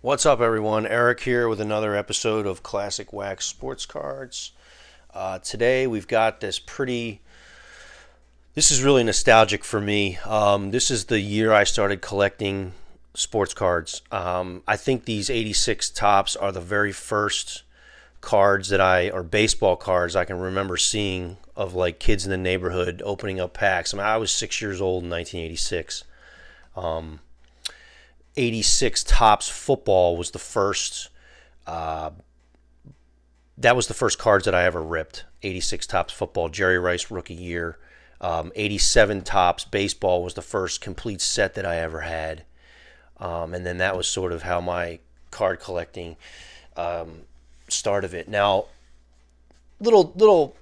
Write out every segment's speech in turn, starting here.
What's up, everyone? Eric here with another episode of Classic Wax Sports Cards. Today we've got this is really nostalgic for me. This is the year I started collecting sports cards. I think these 86 tops are the very first cards or baseball cards I can remember seeing of like kids in the neighborhood opening up packs. I was 6 years old in 1986. 86 Tops Football was the first. That was the first cards that I ever ripped. 86 Tops Football, Jerry Rice rookie year. 87 Tops Baseball was the first complete set that I ever had. And then that was sort of how my card collecting start of it. Now, little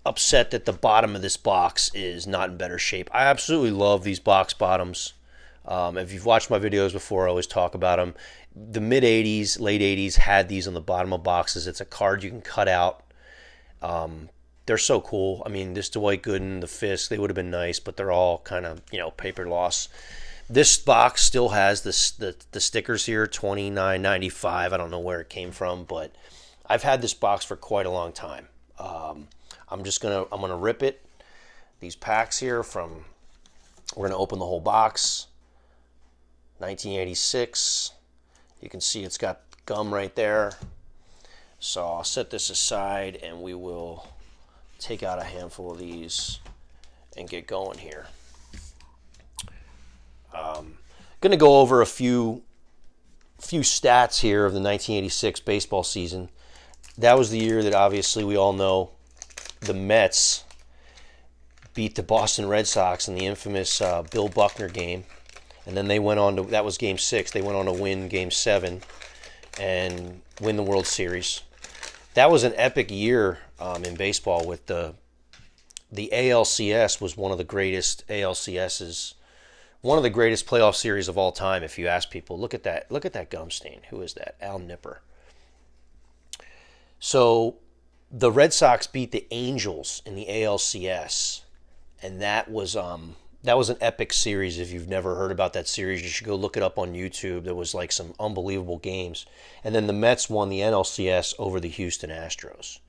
upset that the bottom of this box is not in better shape. I absolutely love these box bottoms. If you've watched my videos before, I always talk about them. The mid-'80s, late 80s had these on the bottom of boxes. It's a card you can cut out. They're so cool. I mean, this Dwight Gooden, the Fisk, they would have been nice, but they're all kind of, paper loss. This box still has the stickers here, $29.95. I don't know where it came from, but I've had this box for quite a long time. I'm gonna rip it. These packs here we're gonna open the whole box. 1986. You can see it's got gum right there. So I'll set this aside and we will take out a handful of these and get going here. Going to go over a few stats here of the 1986 baseball season. That was the year that obviously we all know the Mets beat the Boston Red Sox in the infamous Bill Buckner game. And then they went on to, that was Game 6, they went on to win Game 7 and win the World Series. That was an epic year in baseball with the ALCS was one of the greatest ALCSs, one of the greatest playoff series of all time, if you ask people. Look at that gum stain. Who is that? Al Nipper. So the Red Sox beat the Angels in the ALCS, and that was an epic series. If you've never heard about that series, you should go look it up on YouTube. There was like some unbelievable games. And then the Mets won the NLCS over the Houston Astros.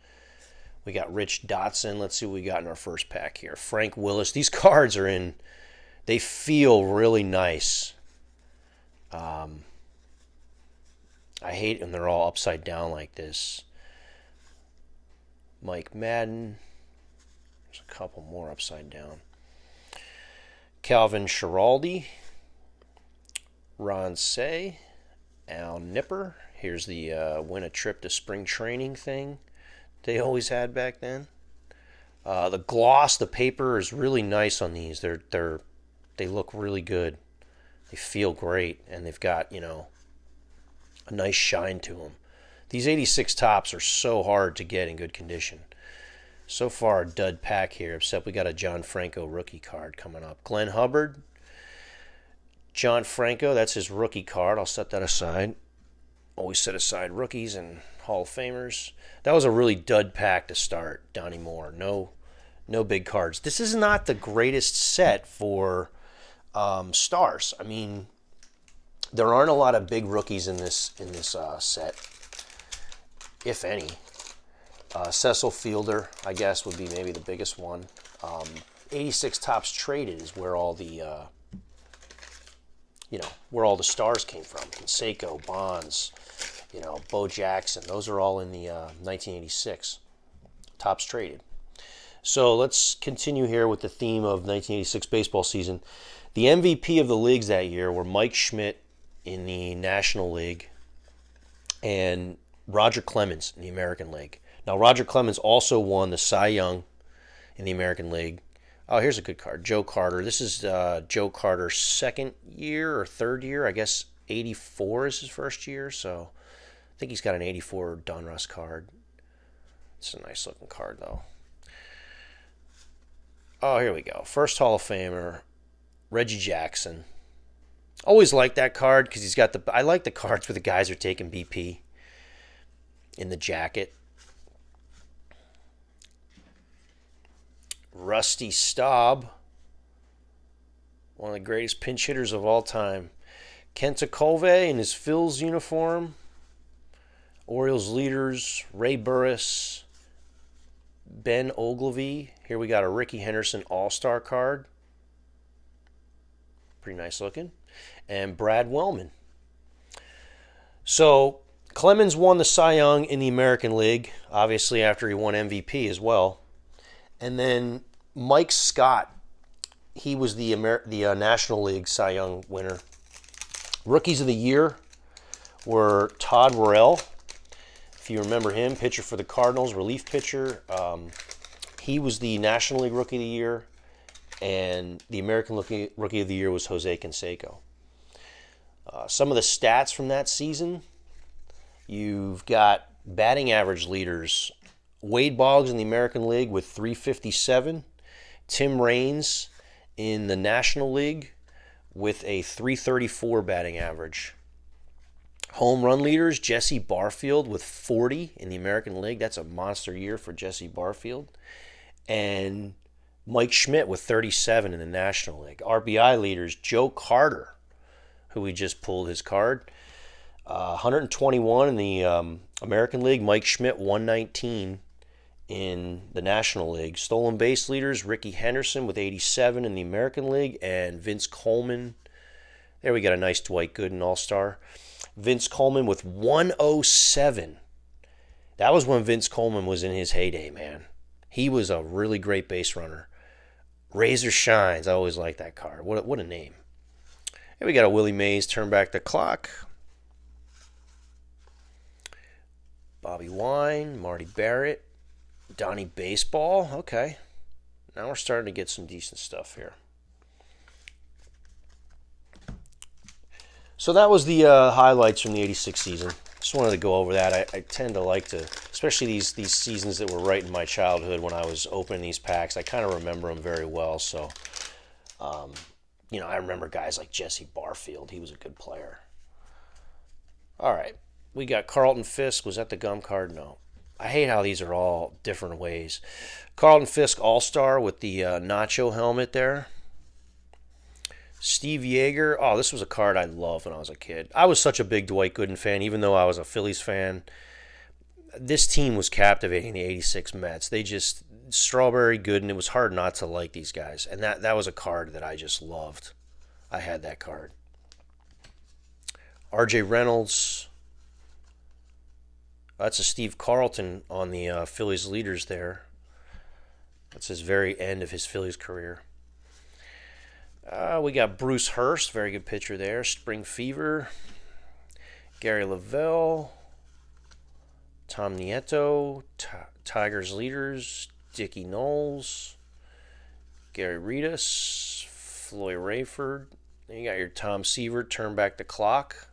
We got Rich Dotson. Let's see what we got in our first pack here. Frank Willis. These cards they feel really nice. I hate when they're all upside down like this. Mike Madden. There's a couple more upside down. Calvin Schiraldi, Ron Cey, Al Nipper. Here's the win a trip to spring training thing they always had back then. The gloss, the paper is really nice on these. They look really good. They feel great, and they've got a nice shine to them. These 86 tops are so hard to get in good condition. So far, a dud pack here, except we got a John Franco rookie card coming up. Glenn Hubbard. John Franco, that's his rookie card. I'll set that aside. Always set aside rookies and Hall of Famers. That was a really dud pack to start. Donnie Moore. No big cards. This is not the greatest set for stars. I mean, there aren't a lot of big rookies in this set, if any. Cecil Fielder, I guess, would be maybe the biggest one. 86 Tops Traded is where all the, where all the stars came from. Canseco, Bonds, Bo Jackson. Those are all in the 1986 Tops Traded. So let's continue here with the theme of 1986 baseball season. The MVP of the leagues that year were Mike Schmidt in the National League and Roger Clemens in the American League. Now, Roger Clemens also won the Cy Young in the American League. Oh, here's a good card. Joe Carter. This is Joe Carter's second year or third year. I guess 84 is his first year. So I think he's got an 84 Donruss card. It's a nice looking card, though. Oh, here we go. First Hall of Famer, Reggie Jackson. Always like that card because he's got I like the cards where the guys are taking BP in the jacket. Rusty Staub, one of the greatest pinch hitters of all time. Kenta Colvey in his Phil's uniform. Orioles leaders, Ray Burris, Ben Ogilvy. Here we got a Ricky Henderson All-Star card. Pretty nice looking. And Brad Wellman. So Clemens won the Cy Young in the American League, obviously after he won MVP as well. And then Mike Scott, he was the National League Cy Young winner. Rookies of the year were Todd Worrell. If you remember him, pitcher for the Cardinals, relief pitcher. He was the National League Rookie of the Year, and the American Rookie of the Year was Jose Canseco. Some of the stats from that season, you've got batting average leaders. Wade Boggs in the American League with 357. Tim Raines in the National League with a 334 batting average. Home run leaders, Jesse Barfield with 40 in the American League. That's a monster year for Jesse Barfield. And Mike Schmidt with 37 in the National League. RBI leaders, Joe Carter, who we just pulled his card. 121 in the American League. Mike Schmidt, 119 in the National League. Stolen base leaders, Ricky Henderson with 87 in the American League. And Vince Coleman. There we got a nice Dwight Gooden All-Star. Vince Coleman with 107. That was when Vince Coleman was in his heyday, man. He was a really great base runner. Razor Shines. I always liked that card. What a name. Here we got a Willie Mays Turn Back the Clock. Bobby Wine, Marty Barrett, Donnie Baseball. Okay. Now we're starting to get some decent stuff here. So that was the highlights from the 86 season. Just wanted to go over that. I tend to like to, especially these seasons that were right in my childhood when I was opening these packs, I kind of remember them very well. So, I remember guys like Jesse Barfield. He was a good player. All right. We got Carlton Fisk. Was that the gum card? No. I hate how these are all different ways. Carlton Fisk All-Star with the Nacho helmet there. Steve Yeager. Oh, this was a card I loved when I was a kid. I was such a big Dwight Gooden fan, even though I was a Phillies fan. This team was captivating, the 86 Mets. They just, Strawberry, Gooden, it was hard not to like these guys. And that was a card that I just loved. I had that card. R.J. Reynolds. That's a Steve Carlton on the Phillies leaders there. That's his very end of his Phillies career. We got Bruce Hurst, very good pitcher there. Spring Fever. Gary Lavelle. Tom Nieto. Tigers leaders. Dickie Knowles. Gary Reedus. Floyd Rayford. Then you got your Tom Seaver, Turn Back the Clock.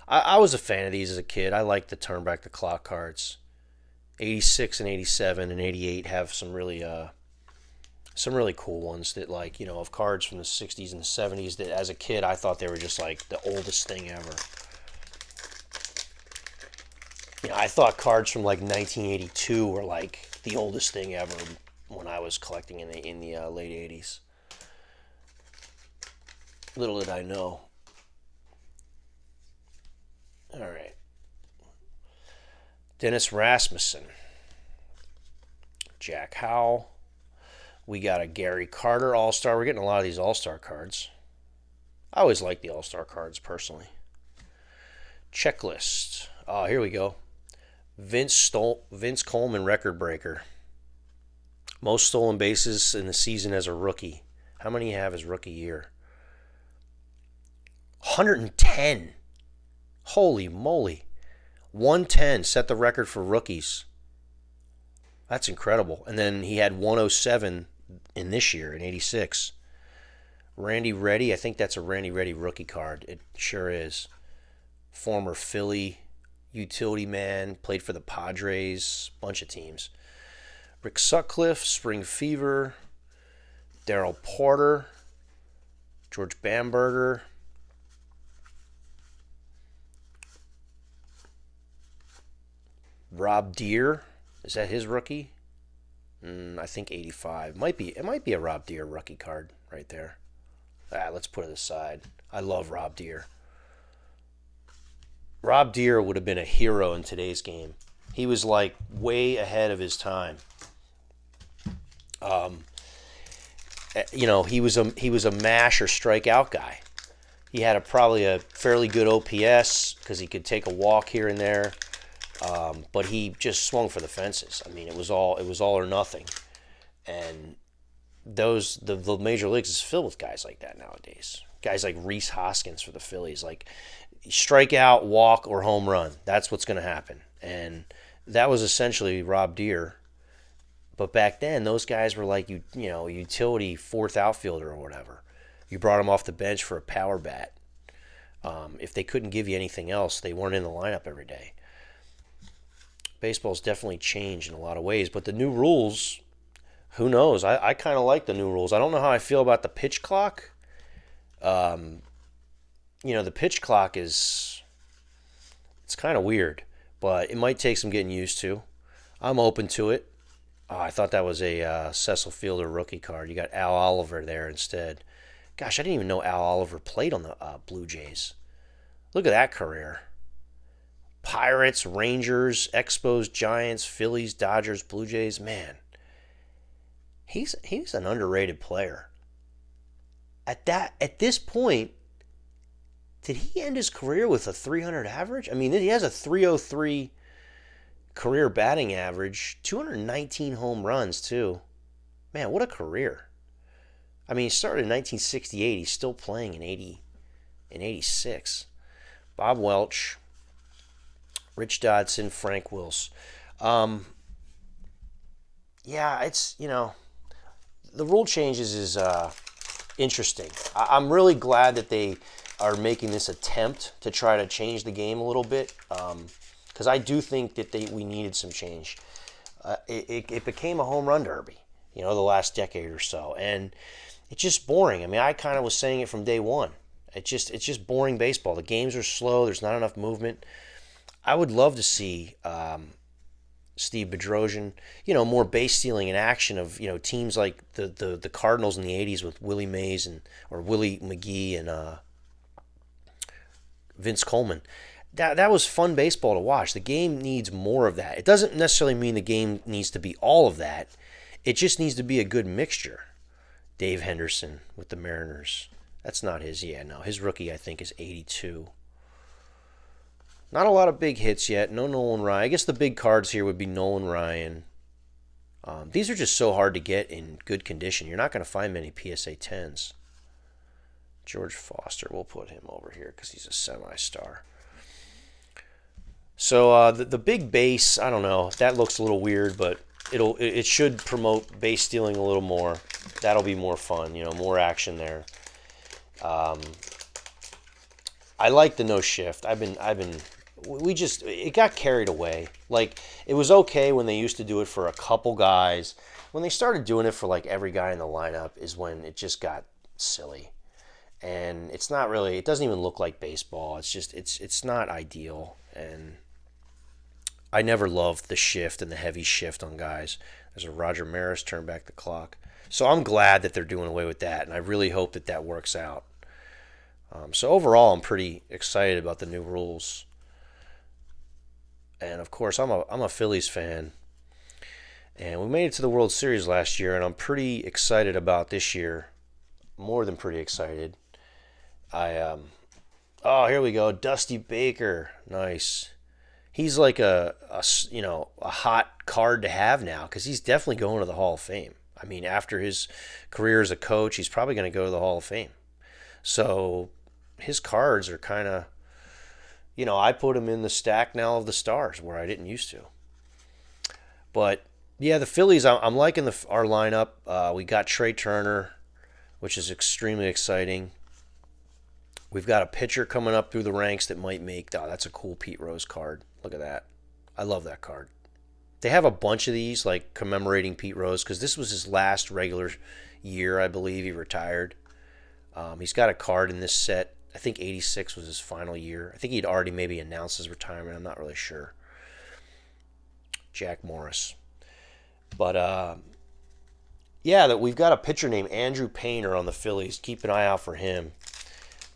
I was a fan of these as a kid. I liked the Turn Back the Clock cards. 86 and 87 and 88 have some really cool ones that, of cards from the 60s and the 70s that as a kid I thought they were just like the oldest thing ever. I thought cards from like 1982 were like the oldest thing ever when I was collecting in the late 80s. Little did I know. All right. Dennis Rasmussen. Jack Howell. We got a Gary Carter All-Star. We're getting a lot of these All-Star cards. I always like the All-Star cards, personally. Checklist. Oh, here we go. Vince Coleman record breaker. Most stolen bases in the season as a rookie. How many do you have his rookie year? 110. Holy moly. 110 set the record for rookies. That's incredible. And then he had 107 in this year, in 86. Randy Reddy, I think that's a Randy Reddy rookie card. It sure is. Former Philly utility man, played for the Padres, bunch of teams. Rick Sutcliffe, Spring Fever, Darrell Porter, George Bamberger, Rob Deere, is that his rookie? I think 85. It might be a Rob Deere rookie card right there. Let's put it aside. I love Rob Deere. Rob Deere would have been a hero in today's game. He was like way ahead of his time. He was a mash or strikeout guy. He had probably a fairly good OPS because he could take a walk here and there, but he just swung for the fences. I mean, it was all or nothing, and the major leagues is filled with guys like that nowadays. Guys like Rhys Hoskins for the Phillies, like strikeout, walk, or home run. That's what's going to happen, and that was essentially Rob Deere. But back then, those guys were like utility fourth outfielder or whatever. You brought them off the bench for a power bat. If they couldn't give you anything else, they weren't in the lineup every day. Baseball's definitely changed in a lot of ways, but the new rules, who knows? I kind of like the new rules. I don't know how I feel about the pitch clock. The pitch clock it's kind of weird, but it might take some getting used to. I'm open to it. Oh, I thought that was a Cecil Fielder rookie card. You got Al Oliver there instead. Gosh, I didn't even know Al Oliver played on the Blue Jays. Look at that career. Pirates, Rangers, Expos, Giants, Phillies, Dodgers, Blue Jays. Man, he's an underrated player. At this point, did he end his career with a 300 average? I mean, he has a 303 career batting average, 219 home runs too. Man, what a career. I mean, he started in 1968. He's still playing in 86. Bob Welch, Rich Dodson, Frank Wills. It's, the rule changes is interesting. I'm really glad that they are making this attempt to try to change the game a little bit. Because I do think that we needed some change. It became a home run derby, the last decade or so, and it's just boring. I mean, I kind of was saying it from day one. It's just boring baseball. The games are slow. There's not enough movement. I would love to see Steve Bedrosian, more base stealing in action of teams like the Cardinals in the '80s with Willie Mays or Willie McGee and Vince Coleman. That was fun baseball to watch. The game needs more of that. It doesn't necessarily mean the game needs to be all of that. It just needs to be a good mixture. Dave Henderson with the Mariners. That's not his. Yeah, no. His rookie, I think, is 82. Not a lot of big hits yet. No Nolan Ryan. I guess the big cards here would be Nolan Ryan. These are just so hard to get in good condition. You're not going to find many PSA 10s. George Foster. We'll put him over here because he's a semi-star. So the big base, I don't know. That looks a little weird, but it should promote base stealing a little more. That'll be more fun, more action there. I like the no shift. It got carried away. Like, it was okay when they used to do it for a couple guys. When they started doing it for like every guy in the lineup is when it just got silly. And it doesn't even look like baseball. It's not ideal. And I never loved the shift and the heavy shift on guys. There's a Roger Maris turn back the clock. So I'm glad that they're doing away with that, and I really hope that works out. So overall, I'm pretty excited about the new rules. And of course, I'm a Phillies fan, and we made it to the World Series last year, and I'm pretty excited about this year. More than pretty excited. Here we go, Dusty Baker, nice. He's like a hot card to have now because he's definitely going to the Hall of Fame. I mean, after his career as a coach, he's probably going to go to the Hall of Fame. So his cards are kind of, I put him in the stack now of the stars where I didn't used to. But yeah, the Phillies, I'm liking our lineup. We got Trey Turner, which is extremely exciting. We've got a pitcher coming up through the ranks that might make. Oh, that's a cool Pete Rose card. Look at that. I love that card. They have a bunch of these, like commemorating Pete Rose, because this was his last regular year, I believe. He retired. He's got a card in this set. I think 86 was his final year. I think he'd already maybe announced his retirement. I'm not really sure. Jack Morris. But, that we've got a pitcher named Andrew Painter on the Phillies. Keep an eye out for him.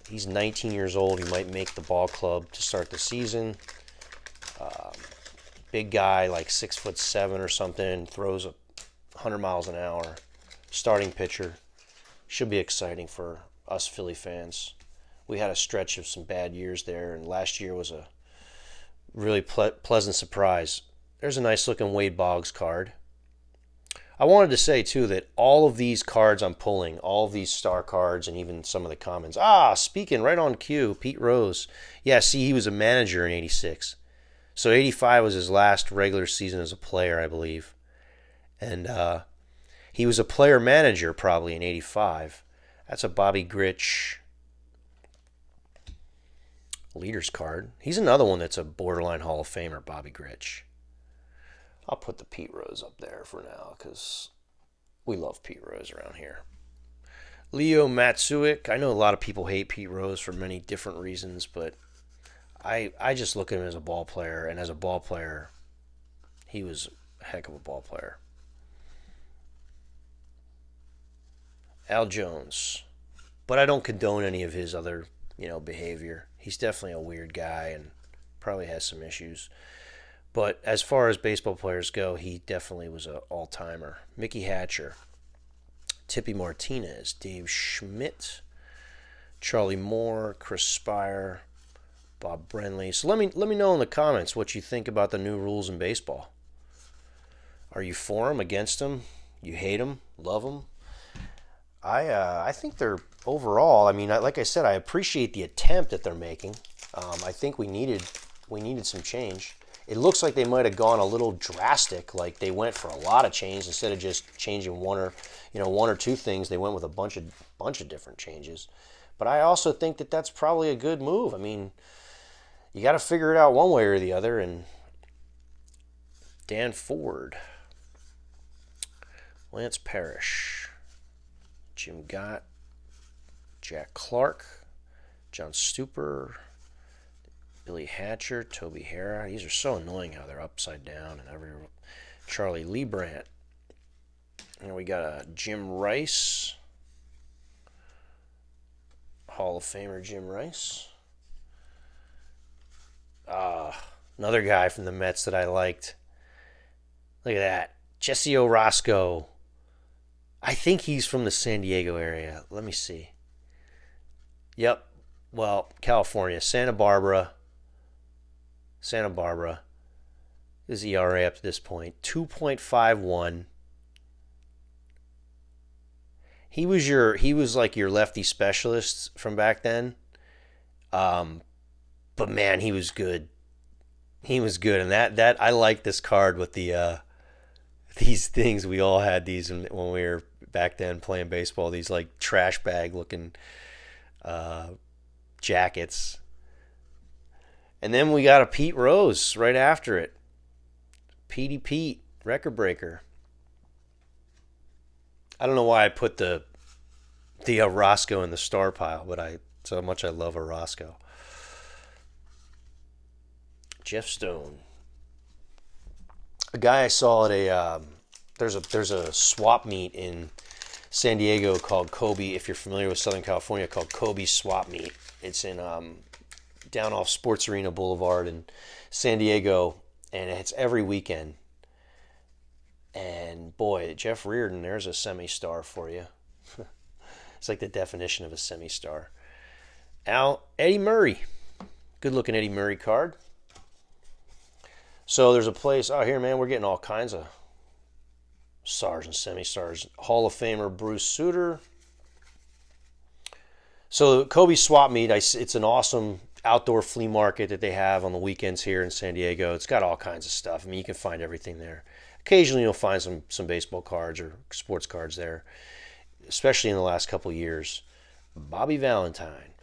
He's 19 years old. He might make the ball club to start the season. Big guy, like 6'7" or something, throws 100 miles an hour. Starting pitcher. Should be exciting for us Philly fans. We had a stretch of some bad years there, and last year was a really pleasant surprise. There's a nice looking Wade Boggs card. I wanted to say, too, that all of these cards I'm pulling, all of these star cards, and even some of the comments. Speaking right on cue, Pete Rose. Yeah, see, he was a manager in 86. So 85 was his last regular season as a player, I believe. And he was a player-manager probably in 85. That's a Bobby Grich leaders card. He's another one that's a borderline Hall of Famer, Bobby Grich. I'll put the Pete Rose up there for now because we love Pete Rose around here. Leo Matsuik. I know a lot of people hate Pete Rose for many different reasons, but I just look at him as a ball player, and as a ball player, he was a heck of a ball player. Al Jones. But I don't condone any of his other, behavior. He's definitely a weird guy and probably has some issues. But as far as baseball players go, he definitely was an all-timer. Mickey Hatcher, Tippy Martinez, Dave Schmidt, Charlie Moore, Chris Spire, Bob Brenly. So let me know in the comments what you think about the new rules in baseball. Are you for them, against them? You hate them, love them? I think they're overall. I mean, like I said, I appreciate the attempt that they're making. I think we needed some change. It looks like they might have gone a little drastic, like they went for a lot of change instead of just changing one or two things. They went with a bunch of different changes. But I also think that that's probably a good move. I mean, you got to figure it out one way or the other. And Dan Ford, Lance Parrish, Jim Gott, Jack Clark, John Stuper, Billy Hatcher, Toby Hara. These are so annoying how they're upside down and every. Charlie Leibrandt. And we got Jim Rice, Hall of Famer Jim Rice. Another guy from the Mets that I liked. Look at that, Jesse Orosco. I think he's from the San Diego area. Let me see. Yep. Well, California, Santa Barbara. His ERA up to this point, 2.51. He was like your lefty specialist from back then. But man, he was good. And that I like this card with the these things. We all had these when we were back then playing baseball. These like trash bag looking jackets. And then we got a Pete Rose right after it. Petey Pete, record breaker. I don't know why I put the Orosco in the star pile, but so much I love Orosco. Jeff Stone. A guy I saw at there's a swap meet in San Diego called Kobe. If you're familiar with Southern California, called Kobe Swap Meet. It's in down off Sports Arena Boulevard in San Diego, and it's every weekend. And boy, Jeff Reardon, there's a semi-star for you. It's like the definition of a semi-star. Eddie Murray. Good looking Eddie Murray card. So there's a place out here, man, we're getting all kinds of stars and semi-stars. Hall of Famer Bruce Sutter. So the Kobe Swap Meet, it's an awesome outdoor flea market that they have on the weekends here in San Diego. It's got all kinds of stuff. I mean, you can find everything there. Occasionally you'll find some baseball cards or sports cards there, especially in the last couple of years. Bobby Valentine.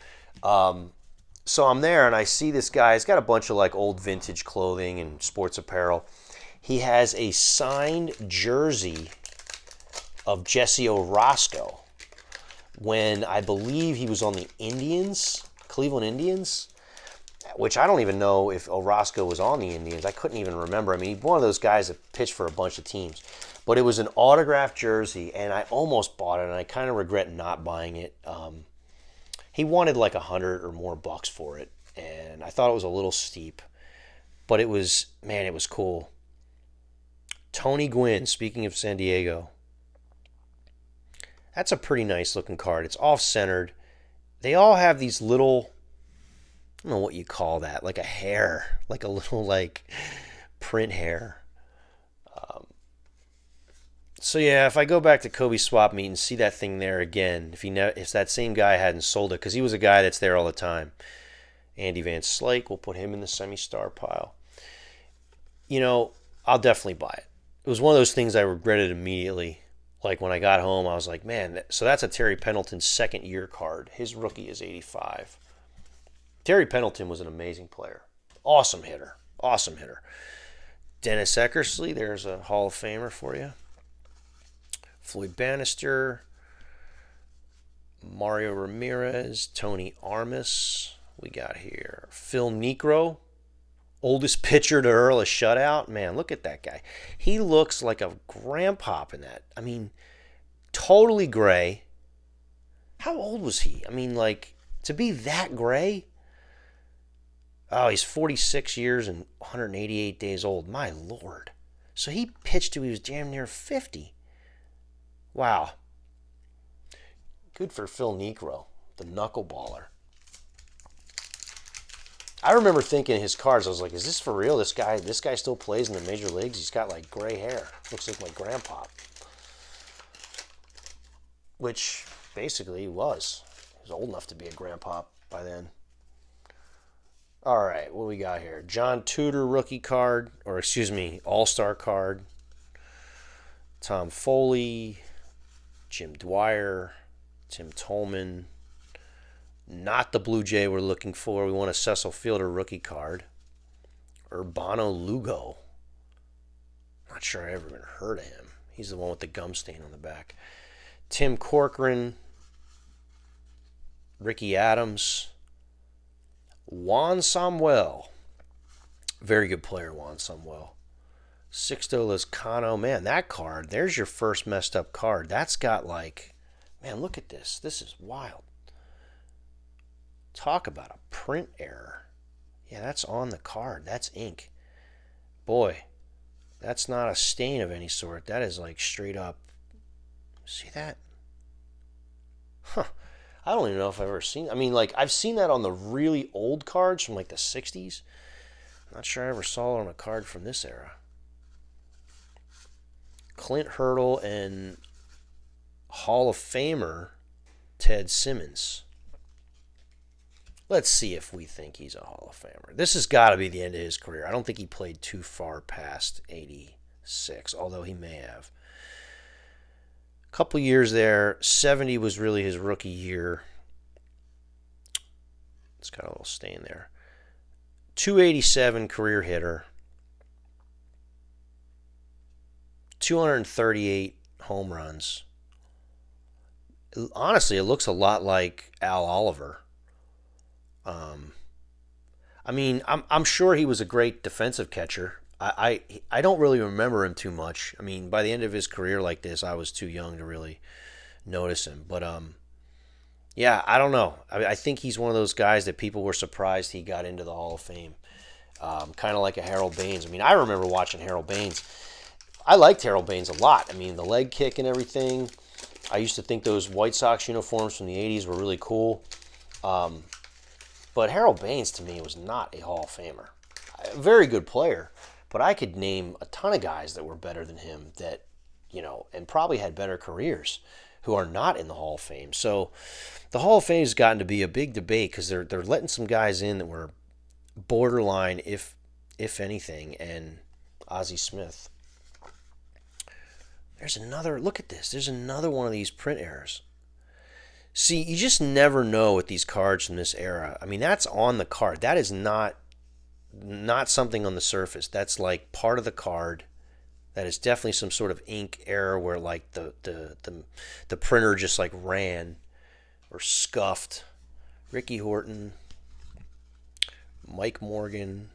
So I'm there and I see this guy. He's got a bunch of like old vintage clothing and sports apparel. He has a signed jersey of Jesse Orosco when I believe he was on the Indians, Cleveland Indians, which I don't even know if Orosco was on the Indians. I couldn't even remember. I mean, he's one of those guys that pitched for a bunch of teams. But it was an autographed jersey, and I almost bought it, and I kind of regret not buying it. He wanted like 100 or more bucks for it, and I thought it was a little steep, but it was, man, it was cool. Tony Gwynn, speaking of San Diego, that's a pretty nice looking card. It's off centered. They all have these little, I don't know what you call that, like a hair, like a little like print hair. So yeah, if I go back to Kobe Swap Meet and see that thing there again, if that same guy hadn't sold it, because he was a guy that's there all the time, Andy Van Slyke, we'll put him in the semi-star pile. I'll definitely buy it. It was one of those things I regretted immediately. Like when I got home, I was like, man, so that's a Terry Pendleton second year card. His rookie is 85. Terry Pendleton was an amazing player. Awesome hitter. Awesome hitter. Dennis Eckersley, there's a Hall of Famer for you. Floyd Bannister, Mario Ramirez, Tony Armas. We got here Phil Niekro, oldest pitcher to hurl a shutout. Man, look at that guy. He looks like a grandpop in that. I mean, totally gray. How old was he? I mean, like, to be that gray? Oh, he's 46 years and 188 days old. My Lord. So he pitched till he was damn near 50. Wow. Good for Phil Niekro, the knuckleballer. I remember thinking his cards, I was like, is this for real? This guy still plays in the major leagues? He's got like gray hair. Looks like my grandpa. Which basically he was. He was old enough to be a grandpa by then. All right, what we got here? John Tudor rookie card, or excuse me, all-star card. Tom Foley, Jim Dwyer, Tim Tolman. Not the Blue Jay we're looking for. We want a Cecil Fielder rookie card. Urbano Lugo. Not sure I ever even heard of him. He's the one with the gum stain on the back. Tim Corcoran. Ricky Adams. Juan Samuel. Very good player, Juan Samuel. Sixto Lezcano. Man, that card, there's your first messed up card. That's got like, man, look at this. This is wild. Talk about a print error. Yeah, that's on the card. That's ink. Boy, that's not a stain of any sort. That is like straight up. See that? Huh. I don't even know if I've ever seen. I mean, like, I've seen that on the really old cards from like the 60s. Not sure I ever saw it on a card from this era. Clint Hurdle and Hall of Famer Ted Simmons. Let's see if we think he's a Hall of Famer. This has got to be the end of his career. I don't think he played too far past 86, although he may have. A couple years there. 70 was really his rookie year. It's got a little stain there. 287 career hitter. 238 home runs. Honestly, it looks a lot like Al Oliver. I mean, I'm sure he was a great defensive catcher. I don't really remember him too much. I mean, by the end of his career like this, I was too young to really notice him. But yeah, I don't know. I think he's one of those guys that people were surprised he got into the Hall of Fame. Kind of like a Harold Baines. I mean, I remember watching Harold Baines. I liked Harold Baines a lot. I mean, the leg kick and everything. I used to think those White Sox uniforms from the 80s were really cool. But Harold Baines, to me, was not a Hall of Famer. A very good player, but I could name a ton of guys that were better than him that, and probably had better careers who are not in the Hall of Fame. So the Hall of Fame has gotten to be a big debate because they're letting some guys in that were borderline, if anything, and Ozzie Smith. There's another, look at this. There's another one of these print errors. See, you just never know with these cards from this era. I mean, that's on the card. That is not something on the surface. That's like part of the card. That is definitely some sort of ink error where like the printer just like ran or scuffed. Ricky Horton, Mike Morgan.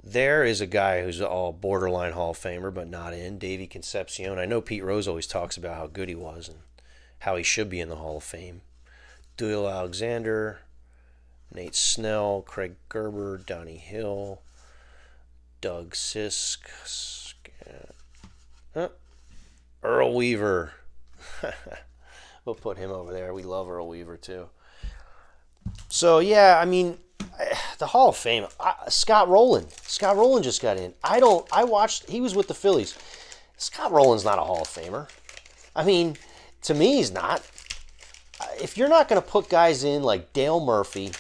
There is a guy who's all borderline Hall of Famer, but not in. Davey Concepcion. I know Pete Rose always talks about how good he was and how he should be in the Hall of Fame. Doyle Alexander, Nate Snell, Craig Gerber, Donnie Hill, Doug Sisk, Earl Weaver. We'll put him over there. We love Earl Weaver too. So yeah, I mean, the Hall of Fame. Scott Rowland. Scott Rowland just got in. I watched. He was with the Phillies. Scott Rowland's not a Hall of Famer. I mean, to me, he's not. If you're not going to put guys in like Dale Murphy,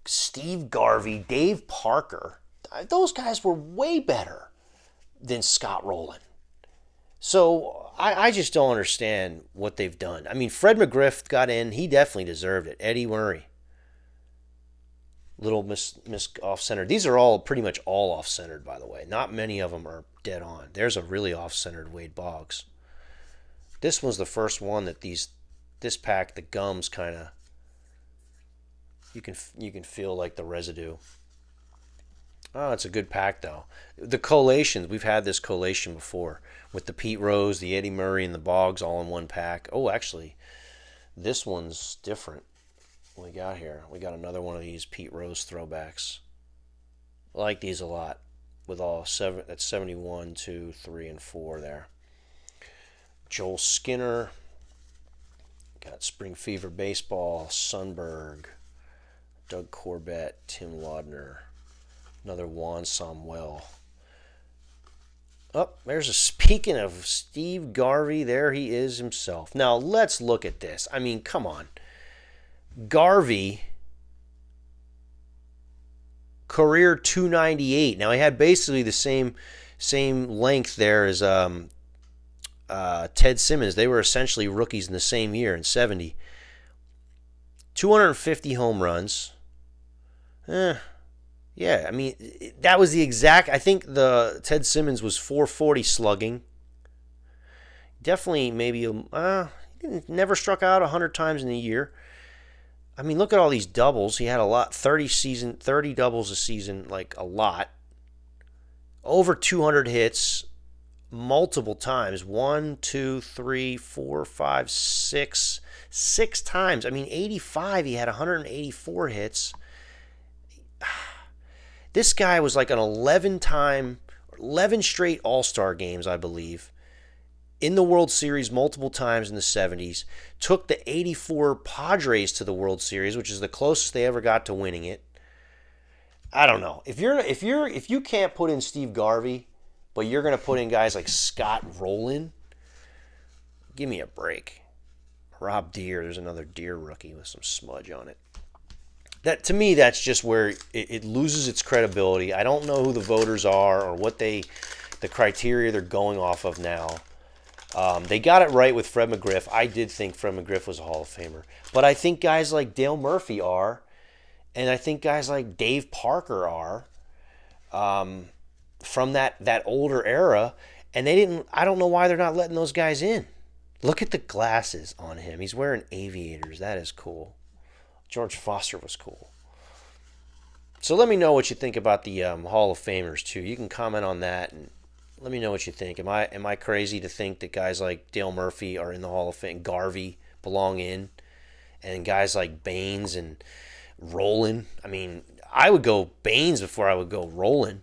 Steve Garvey, Dave Parker, those guys were way better than Scott Rowland. So I just don't understand what they've done. I mean, Fred McGriff got in. He definitely deserved it. Eddie Murray. Little miss off-centered. These are all pretty much all off-centered, by the way. Not many of them are dead on. There's a really off-centered Wade Boggs. This was the first one that this pack, the gums kind of, you can feel like the residue. Oh, it's a good pack though. The collations, we've had this collation before with the Pete Rose, the Eddie Murray, and the Boggs all in one pack. Oh, actually, this one's different. What we got here? We got another one of these Pete Rose throwbacks. I like these a lot. With all seven, that's 71, 2, 3, and 4 there. Joel Skinner. Got Spring Fever Baseball, Sundberg, Doug Corbett, Tim Laudner, another Juan Samuel. Oh, speaking of Steve Garvey, there he is himself. Now, let's look at this. I mean, come on. Garvey, career 298. Now, he had basically the same length there as Ted Simmons. They were essentially rookies in the same year in 70. 250 home runs. Yeah, I mean, that was the exact, I think the Ted Simmons was 440 slugging. Definitely maybe, he never struck out 100 times in a year. I mean, look at all these doubles. He had a lot, 30 doubles a season, like a lot. Over 200 hits multiple times. 1, 2, 3, 4, 5, 6. 6 times. I mean, 85, he had 184 hits. This guy was like an 11 straight All-Star games, I believe. In the World Series multiple times in the 70s. Took the 84 Padres to the World Series, which is the closest they ever got to winning it. I don't know. If you can't put in Steve Garvey, but you're going to put in guys like Scott Rowland, give me a break. Rob Deere, there's another Deere rookie with some smudge on it. That, to me, that's just where it loses its credibility. I don't know who the voters are or what the criteria they're going off of now. They got it right with Fred McGriff. I did think Fred McGriff was a Hall of Famer. But I think guys like Dale Murphy are, and I think guys like Dave Parker are, from that older era, and I don't know why they're not letting those guys in. Look at the glasses on him. He's wearing aviators. That is cool. George Foster was cool. So let me know what you think about the Hall of Famers too. You can comment on that and let me know what you think. Am I crazy to think that guys like Dale Murphy are in the Hall of Fame, Garvey belong in, and guys like Baines and Rowland? I mean, I would go Baines before I would go Rowland.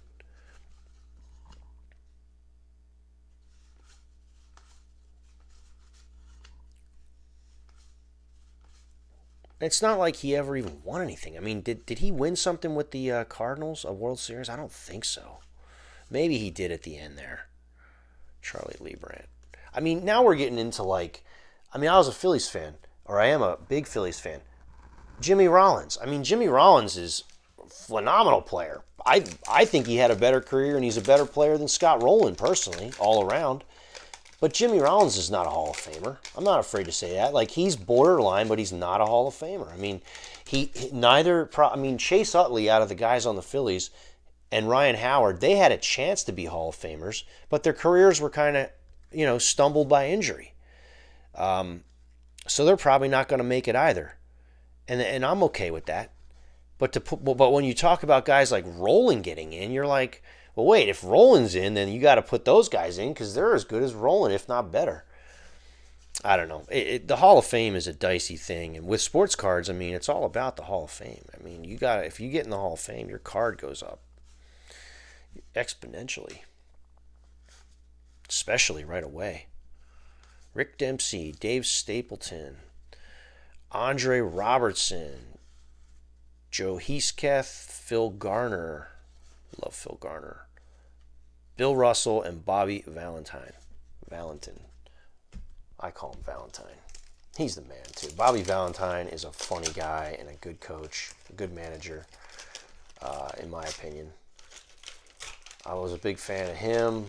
It's not like he ever even won anything. I mean, did he win something with the Cardinals, a World Series? I don't think so. Maybe he did at the end there. Charlie Leibrandt. I mean, now we're getting into I was a Phillies fan, or I am a big Phillies fan. Jimmy Rollins. I mean, Jimmy Rollins is a phenomenal player. I think he had a better career and he's a better player than Scott Rowland, personally, all around. But Jimmy Rollins is not a Hall of Famer. I'm not afraid to say that. He's borderline, but he's not a Hall of Famer. I mean, Chase Utley, out of the guys on the Phillies, and Ryan Howard, they had a chance to be Hall of Famers, but their careers were kind of, stumbled by injury. So they're probably not going to make it either. And I'm okay with that. But when you talk about guys like Rowland getting in, you're like, well, wait, if Rowland's in, then you got to put those guys in because they're as good as Rowland, if not better. I don't know. The Hall of Fame is a dicey thing, and with sports cards, I mean, it's all about the Hall of Fame. I mean, you got if you get in the Hall of Fame, your card goes up exponentially, especially right away. Rick Dempsey, Dave Stapleton, Andre Robertson, Joe Heathketh, Phil Garner, love Phil Garner, Bill Russell, and Bobby Valentine. I call him Valentine. He's the man, too. Bobby Valentine is a funny guy and a good coach, a good manager, in my opinion. I was a big fan of him.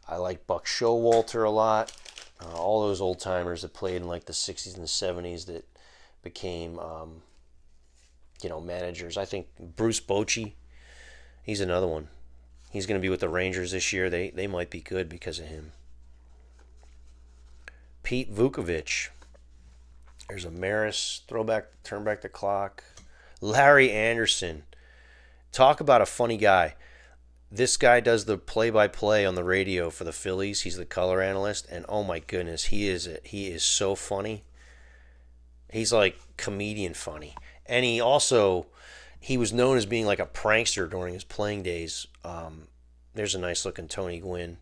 I like Buck Showalter a lot. All those old timers that played in like the 60s and the 70s that became, managers. I think Bruce Bochy, he's another one. He's going to be with the Rangers this year. They might be good because of him. Pete Vukovich. There's a Maris, turn back the clock. Larry Anderson. Talk about a funny guy. This guy does the play-by-play on the radio for the Phillies. He's the color analyst, and oh my goodness, he is so funny. He's like comedian funny, and he was known as being like a prankster during his playing days. There's a nice looking Tony Gwynn.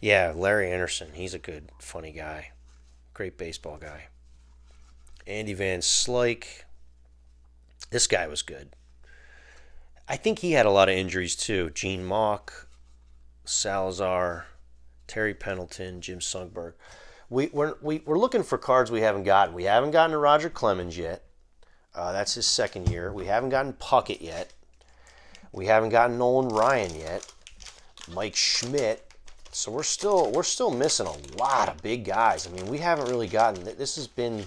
Yeah, Larry Anderson. He's a good, funny guy. Great baseball guy. Andy Van Slyke. This guy was good. I think he had a lot of injuries too. Gene Mauch, Salazar, Terry Pendleton, Jim Sundberg. We're looking for cards we haven't gotten. We haven't gotten to Roger Clemens yet. That's his second year. We haven't gotten Puckett yet. We haven't gotten Nolan Ryan yet. Mike Schmidt. So we're still missing a lot of big guys. I mean, we haven't really gotten. This has been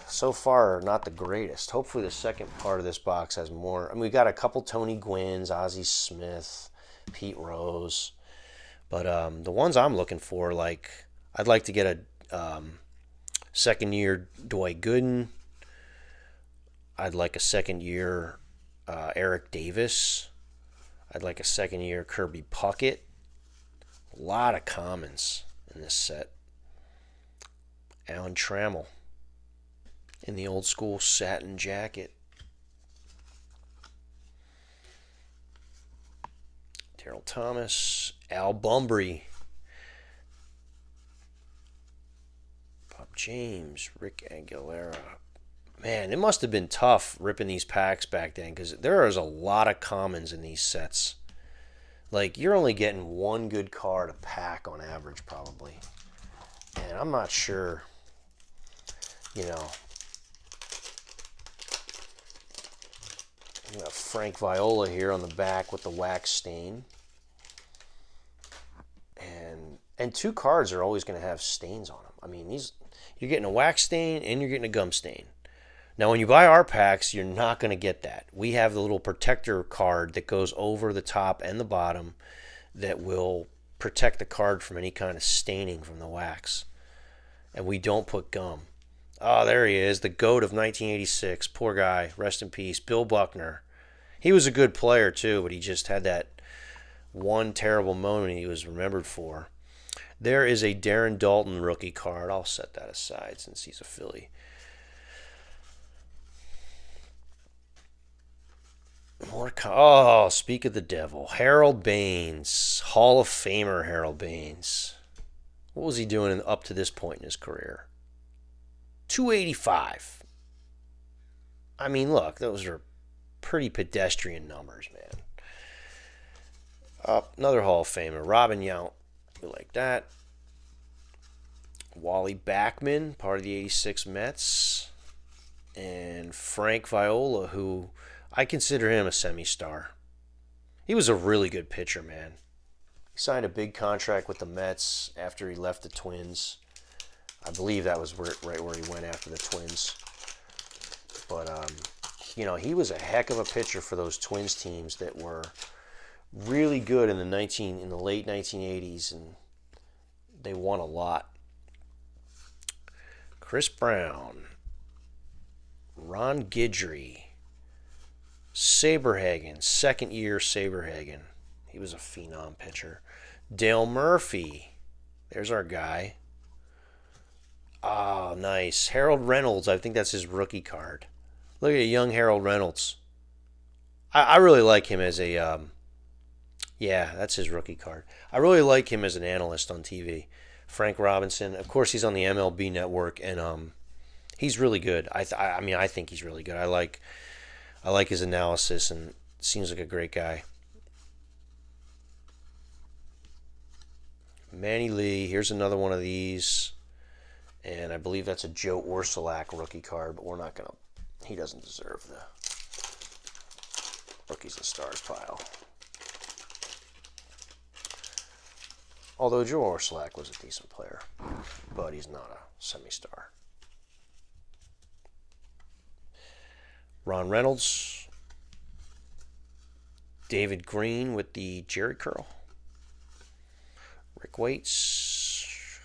so far not the greatest. Hopefully the second part of this box has more. I mean, we got a couple Tony Gwynns, Ozzie Smith, Pete Rose, but the ones I'm looking for, like I'd like to get a second year Dwight Gooden. I'd like a second year Eric Davis. I'd like a second year Kirby Puckett. A lot of commons in this set. Alan Trammell in the old school satin jacket. Darryl Thomas, Al Bumbry, Bob James, Rick Aguilera. Man, it must have been tough ripping these packs back then because there is a lot of commons in these sets. Like, you're only getting one good card a pack on average, probably. And I'm not sure, you know. We got Frank Viola here on the back with the wax stain. And two cards are always going to have stains on them. I mean, you're getting a wax stain and you're getting a gum stain. Now, when you buy our packs, you're not going to get that. We have the little protector card that goes over the top and the bottom that will protect the card from any kind of staining from the wax. And we don't put gum. Oh, there he is, the GOAT of 1986. Poor guy, rest in peace. Bill Buckner. He was a good player, too, but he just had that one terrible moment he was remembered for. There is a Darren Dalton rookie card. I'll set that aside since he's a Philly. Speak of the devil. Harold Baines. Hall of Famer Harold Baines. What was he doing up to this point in his career? 285. I mean, look, those are pretty pedestrian numbers, man. Another Hall of Famer. Robin Yount. We like that. Wally Backman, part of the 86 Mets. And Frank Viola, who I consider him a semi-star. He was a really good pitcher, man. He signed a big contract with the Mets after he left the Twins. I believe that was right where he went after the Twins. But, he was a heck of a pitcher for those Twins teams that were really good in the late 1980s, and they won a lot. Chris Brown, Ron Guidry, Saberhagen, second year Saberhagen. He was a phenom pitcher. Dale Murphy, there's our guy. Oh, nice. Harold Reynolds. I think that's his rookie card. Look at young Harold Reynolds. I really like him as a. Yeah, that's his rookie card. I really like him as an analyst on TV. Frank Robinson. Of course, he's on the MLB Network, and he's really good. I mean, I think he's really good. I like his analysis, and seems like a great guy. Manny Lee. Here's another one of these, and I believe that's a Joe Orsulak rookie card, but we're not gonna. He doesn't deserve the rookies and stars pile. Although Joe Orsulak was a decent player, but he's not a semi-star. Ron Reynolds, David Green with the Jerry curl, Rick Waits,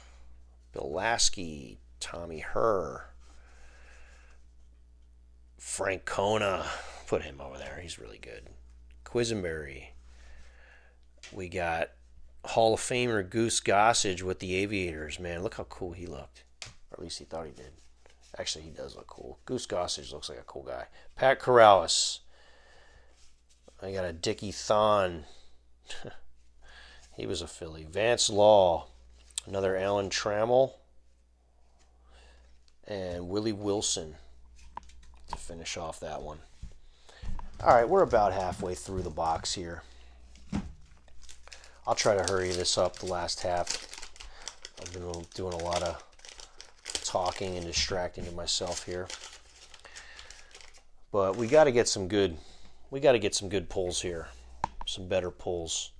Bill Lasky, Tommy Herr, Frank Kona, put him over there, he's really good. Quisenberry. We got Hall of Famer Goose Gossage with the Aviators. Man, look how cool he looked. Or at least he thought he did. Actually, he does look cool. Goose Gossage looks like a cool guy. Pat Corrales. I got a Dickie Thon. He was a Philly. Vance Law. Another Alan Trammell. And Willie Wilson to finish off that one. All right, we're about halfway through the box here. I'll try to hurry this up the last half. I've been doing a lot of talking and distracting myself here. But we got to get some good pulls here. Some better pulls.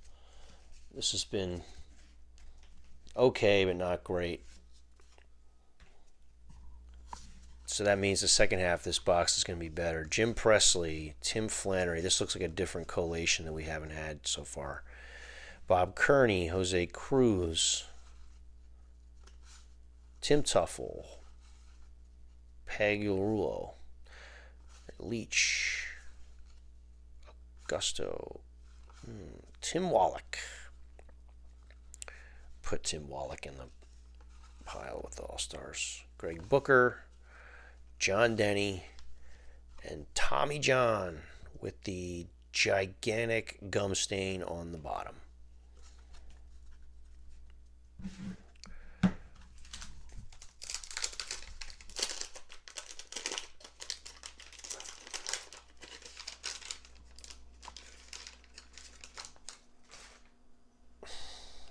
This has been okay, but not great. So that means the second half of this box is going to be better. Jim Presley, Tim Flannery. This looks like a different collation that we haven't had so far. Bob Kearney, Jose Cruz, Tim Tuffle, Pagliarulo, Leach, Augusto, Tim Wallach. Put Tim Wallach in the pile with the All-Stars. Greg Booker, John Denny, and Tommy John with the gigantic gum stain on the bottom.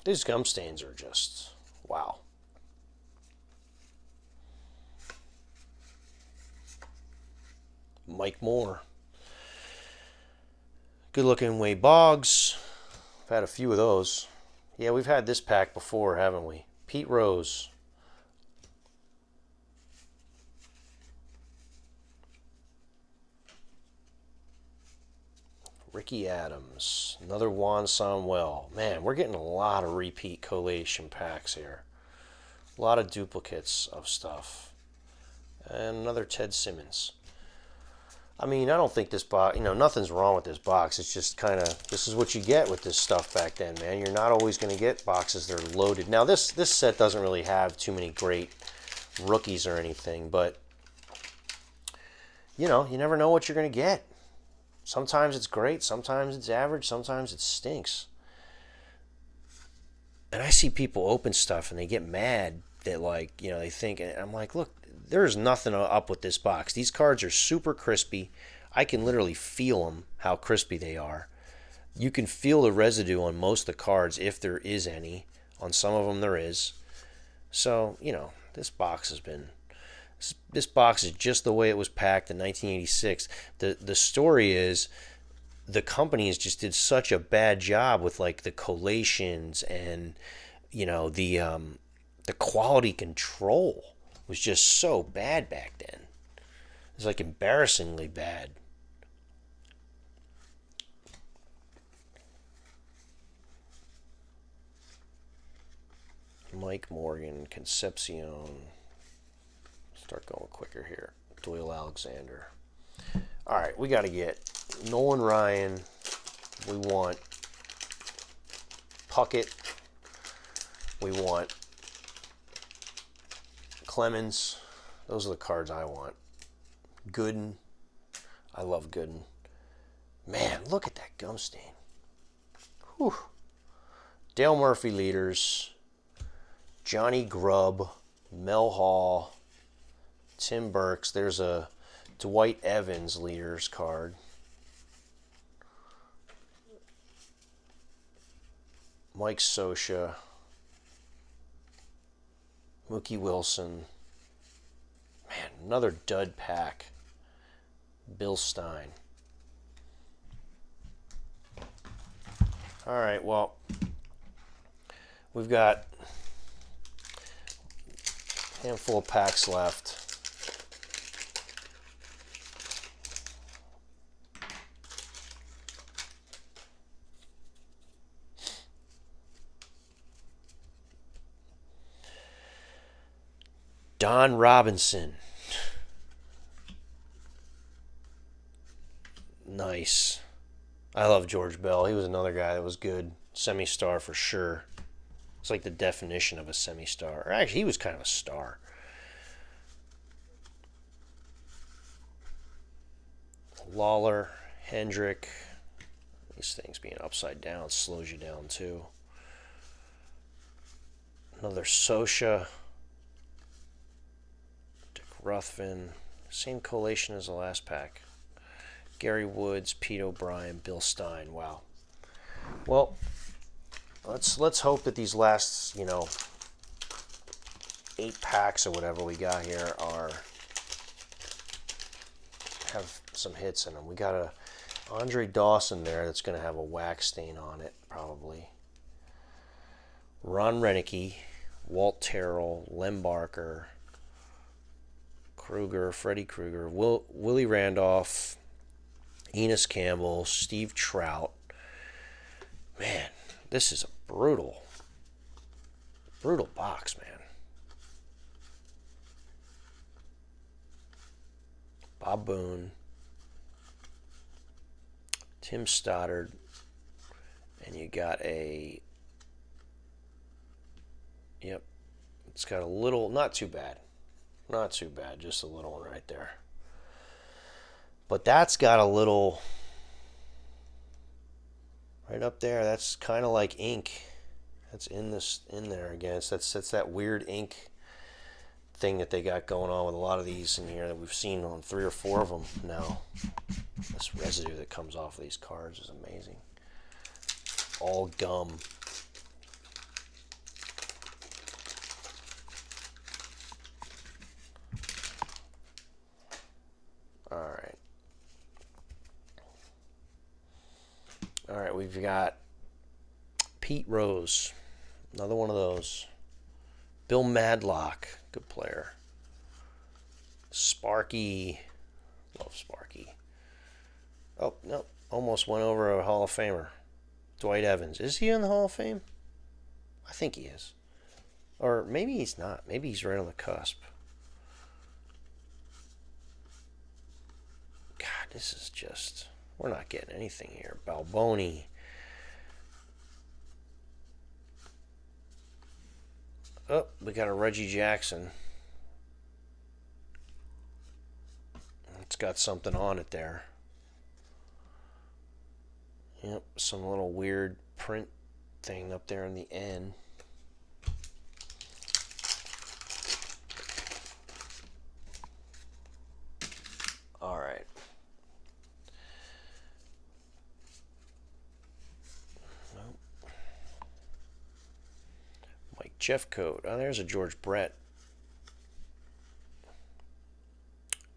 These gum stains are just wow. Mike Moore. Good looking Wade Boggs. I've had a few of those. Yeah, we've had this pack before, haven't we? Pete Rose. Ricky Adams. Another Juan Samuel. Man, we're getting a lot of repeat collation packs here. A lot of duplicates of stuff. And another Ted Simmons. I mean, I don't think this box, nothing's wrong with this box. It's just kind of, this is what you get with this stuff back then, man. You're not always going to get boxes that are loaded. Now, this set doesn't really have too many great rookies or anything, but, you never know what you're going to get. Sometimes it's great, sometimes it's average, sometimes it stinks. And I see people open stuff and they get mad that, they think, and I'm like, look, there's nothing up with this box. These cards are super crispy. I can literally feel them, how crispy they are. You can feel the residue on most of the cards, if there is any. On some of them there is. So, this box has been... This box is just the way it was packed in 1986. The story is the companies just did such a bad job with the collations and the quality control was just so bad back then. It was embarrassingly bad. Mike Morgan, Concepcion. Start going quicker here. Doyle Alexander. All right, we got to get Nolan Ryan. We want Puckett. We want Clemens. Those are the cards I want. Gooden. I love Gooden. Man, look at that gum stain. Whew. Dale Murphy leaders. Johnny Grubb. Mel Hall. Tim Burks. There's a Dwight Evans leaders card. Mike Scioscia. Mookie Wilson. Man, another dud pack. Bill Stein. All right, well, we've got a handful of packs left. Don Robinson. Nice. I love George Bell. He was another guy that was good. Semi-star for sure. It's like the definition of a semi-star. Or actually, he was kind of a star. Lawler, Hendrick. These things being upside down slows you down too. Another Scioscia. Dick Ruthven. Same collation as the last pack. Gary Woods, Pete O'Brien, Bill Stein. Wow. Well, let's hope that these last, 8 packs or whatever we got here have some hits in them. We got a Andre Dawson there that's going to have a wax stain on it, probably. Ron Renicky, Walt Terrell, Lem Barker, Kruger, Freddie Krueger, Willie Randolph, Enos Campbell, Steve Trout. Man, this is a brutal box, man. Bob Boone, Tim Stoddard, and you got it's got a little, not too bad, just a little one right there. But that's got a little, right up there, that's kind of like ink. That's in there again. That's that weird ink thing that they got going on with a lot of these in here that we've seen on 3 or 4 of them now. This residue that comes off of these cards is amazing. All gum. All right, we've got Pete Rose, another one of those. Bill Madlock, good player. Sparky, love Sparky. Oh, no, almost went over a Hall of Famer. Dwight Evans. Is he in the Hall of Fame? I think he is. Or maybe he's not. Maybe he's right on the cusp. God, this is just... We're not getting anything here. Balboni. Oh, we got a Reggie Jackson. It's got something on it there. Yep, some little weird print thing up there in the end. All right. Jeffcoat. Oh, there's a George Brett.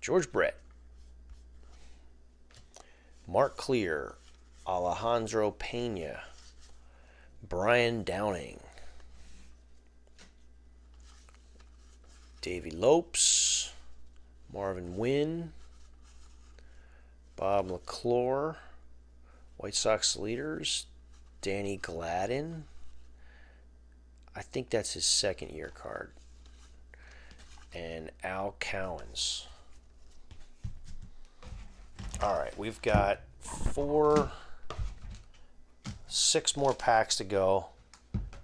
George Brett. Mark Clear. Alejandro Pena. Brian Downing. Davey Lopes. Marvin Wynn. Bob McClure. White Sox leaders. Danny Gladden. I think that's his second year card. And Al Cowens. All right, we've got 6 more packs to go,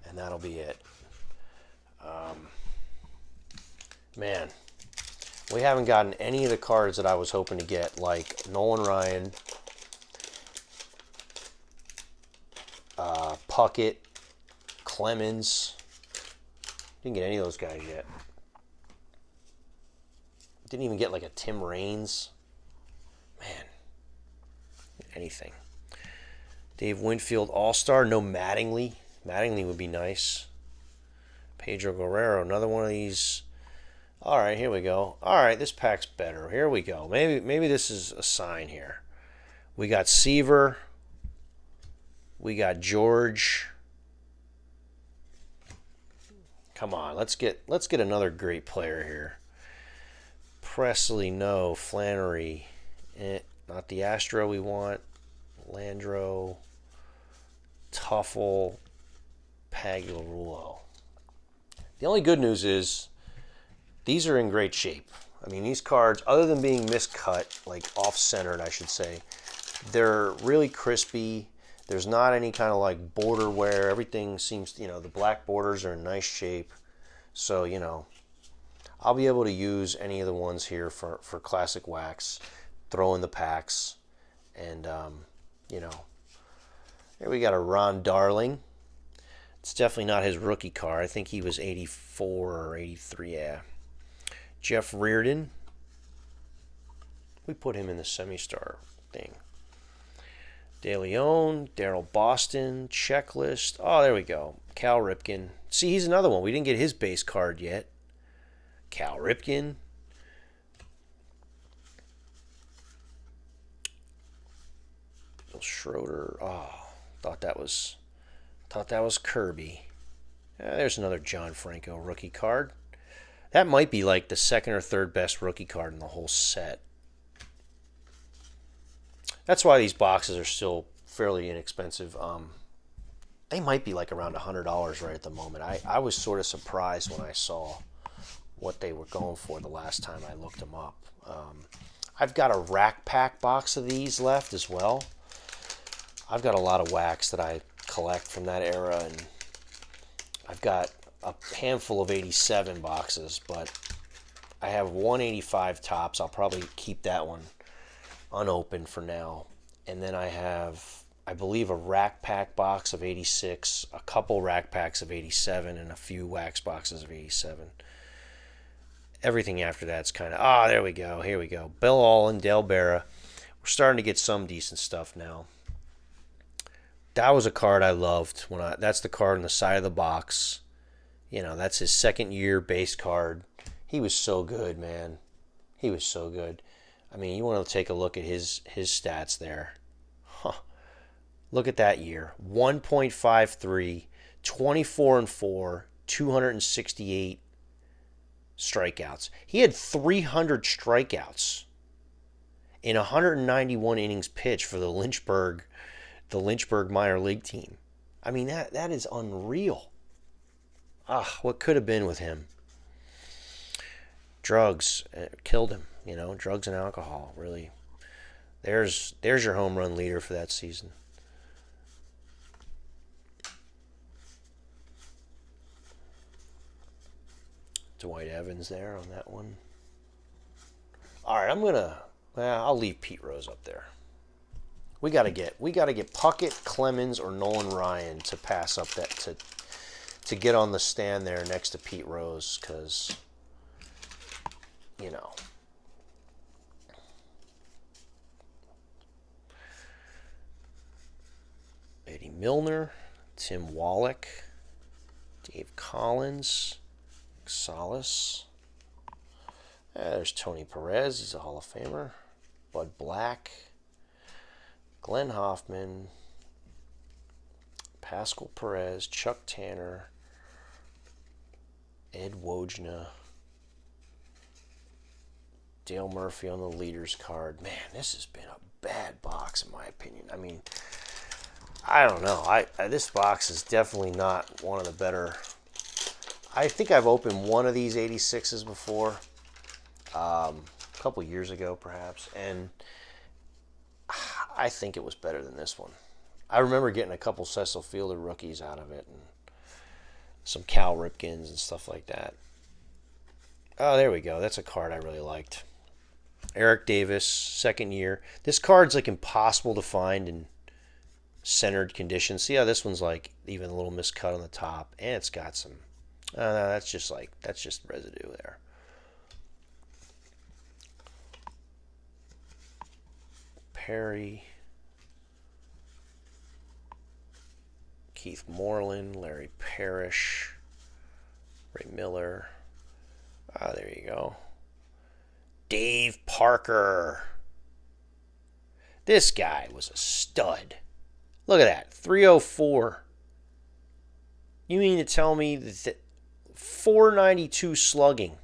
and that'll be it. Man, we haven't gotten any of the cards that I was hoping to get, like Nolan Ryan, Puckett, Clemens. Didn't get any of those guys yet. Didn't even get like a Tim Raines. Man, anything. Dave Winfield All-Star. No Mattingly. Mattingly would be nice. Pedro Guerrero. Another one of these. All right, here we go. All right, this pack's better. Here we go. Maybe this is a sign here. We got Seaver. We got George. Come on, let's get another great player here. Presley, no. Flannery, not the Astro we want. Landro, Tuffle, Pagliarulo. The only good news is these are in great shape. I mean, these cards, other than being miscut, like off-centered, I should say, they're really crispy. There's not any kind of like border wear. Everything seems, the black borders are in nice shape. So, I'll be able to use any of the ones here for classic wax, throw in the packs, and, here we got a Ron Darling. It's definitely not his rookie card. I think he was 84 or 83, yeah. Jeff Reardon. We put him in the semi-star thing. De Leon, Daryl Boston, Checklist. Oh, there we go. Cal Ripken. See, he's another one. We didn't get his base card yet. Cal Ripken. Bill Schroeder. Oh, thought that was Kirby. There's another John Franco rookie card. That might be like the second or third best rookie card in the whole set. That's why these boxes are still fairly inexpensive. They might be like around $100 right at the moment. I was sort of surprised when I saw what they were going for the last time I looked them up. I've got a rack pack box of these left as well. I've got a lot of wax that I collect from that era, and I've got a handful of 87 boxes, but I have 185 tops. I'll probably keep that one unopened for now. And then I have, I believe, a rack pack box of 86, a couple rack packs of 87, and a few wax boxes of 87. Everything after that's kind of, there we go, here we go. Bill Allen, Dale Berra. We're starting to get some decent stuff now. That was a card I loved. That's the card on the side of the box. That's his second year base card. He was so good, man. He was so good. I mean, you want to take a look at his stats there. Look at that year. 1.53, 24-4, 268 strikeouts. He had 300 strikeouts in 191 innings pitched for the Lynchburg minor league team. I mean, that is unreal. What could have been with him? Drugs killed him. Drugs and alcohol, really. There's your home run leader for that season. Dwight Evans there on that one. All right, I'll leave Pete Rose up there. We gotta get Puckett, Clemens, or Nolan Ryan to pass up that to get on the stand there next to Pete Rose, because Eddie Milner, Tim Wallach, Dave Collins, Salas. There's Tony Perez. He's a Hall of Famer. Bud Black, Glenn Hoffman, Pascal Perez, Chuck Tanner, Ed Wojna, Dale Murphy on the leaders card. Man, this has been a bad box in my opinion. I mean, I don't know. This box is definitely not one of the better. I think I've opened one of these 86s before, a couple years ago perhaps, and I think it was better than this one. I remember getting a couple Cecil Fielder rookies out of it and some Cal Ripkins and stuff like that. Oh, there we go. That's a card I really liked. Eric Davis, second year. This card's like impossible to find in centered conditions. See how this one's like even a little miscut on the top, and it's got some. No, that's just residue there. Perry, Keith Moreland, Larry Parrish, Ray Miller. Ah, there you go. Dave Parker. This guy was a stud. Look at that, 304. You mean to tell me that 492 slugging?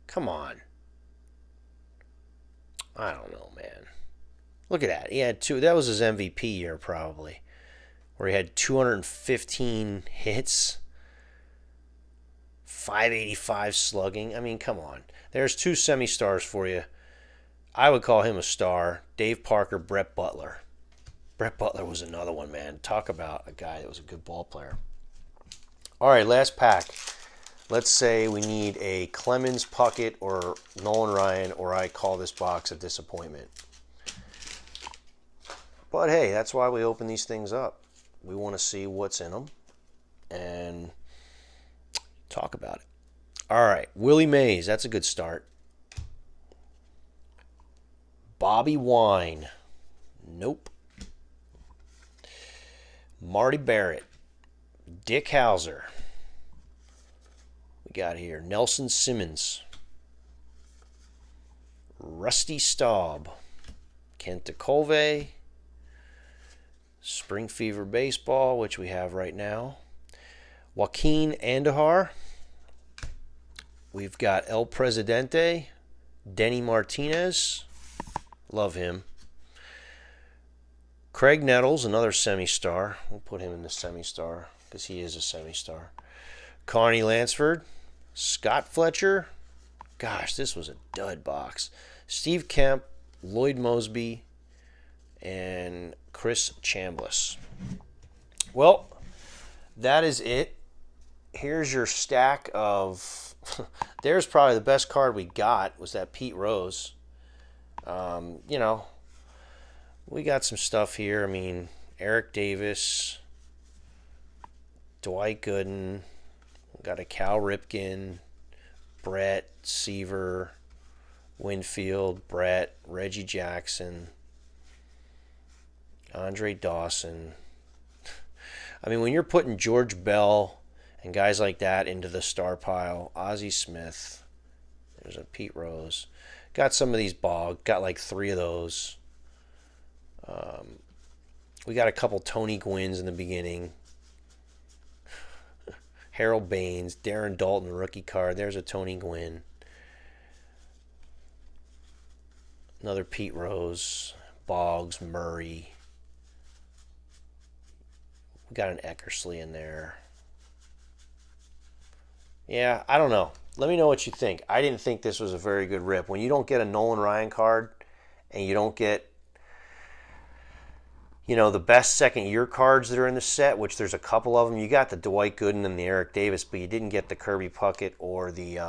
Come on. I don't know, man. Look at that. He had two. That was his MVP year, probably, where he had 215 hits, 585 slugging. I mean, come on. There's two semi-stars for you. I would call him a star. Dave Parker, Brett Butler. Brett Butler was another one, man. Talk about a guy that was a good ball player. All right, last pack. Let's say we need a Clemens, Puckett, or Nolan Ryan, or I call this box a disappointment. But hey, that's why we open these things up. We want to see what's in them and talk about it. All right, Willie Mays, that's a good start. Bobby Wine, nope. Marty Barrett, Dick Hauser. We got here Nelson Simmons, Rusty Staub, Kent DeColve, Spring Fever Baseball, which we have right now, Joaquin Andahar. We've got El Presidente, Denny Martinez, love him. Craig Nettles, another semi-star. We'll put him in the semi-star because he is a semi-star. Carney Lansford, Scott Fletcher. Gosh, this was a dud box. Steve Kemp, Lloyd Mosby, and Chris Chambliss. Well, that is it. Here's your stack of... There's probably the best card we got was that Pete Rose. You know, we got some stuff here. I mean, Eric Davis, Dwight Gooden, we got a Cal Ripken, Brett, Seaver, Winfield, Brett, Reggie Jackson, Andre Dawson. I mean, when you're putting George Bell and guys like that into the star pile, Ozzie Smith, there's a Pete Rose. Got some of these got like 3 of those. We got a couple Tony Gwynns in the beginning. Harold Baines, Darren Dalton, rookie card. There's a Tony Gwynn. Another Pete Rose, Boggs, Murray. We got an Eckersley in there. Yeah, I don't know. Let me know what you think. I didn't think this was a very good rip. When you don't get a Nolan Ryan card and you don't get, you know, the best second year cards that are in the set, which there's a couple of them. You got the Dwight Gooden and the Eric Davis, but you didn't get the Kirby Puckett or the,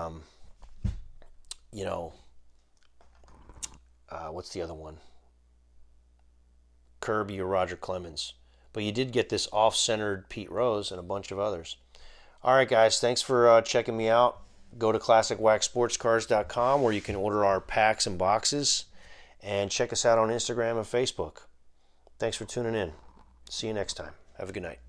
you know, what's the other one? Kirby or Roger Clemens. But you did get this off-centered Pete Rose and a bunch of others. All right, guys, thanks for checking me out. Go to ClassicWaxSportsCards.com where you can order our packs and boxes. And check us out on Instagram and Facebook. Thanks for tuning in. See you next time. Have a good night.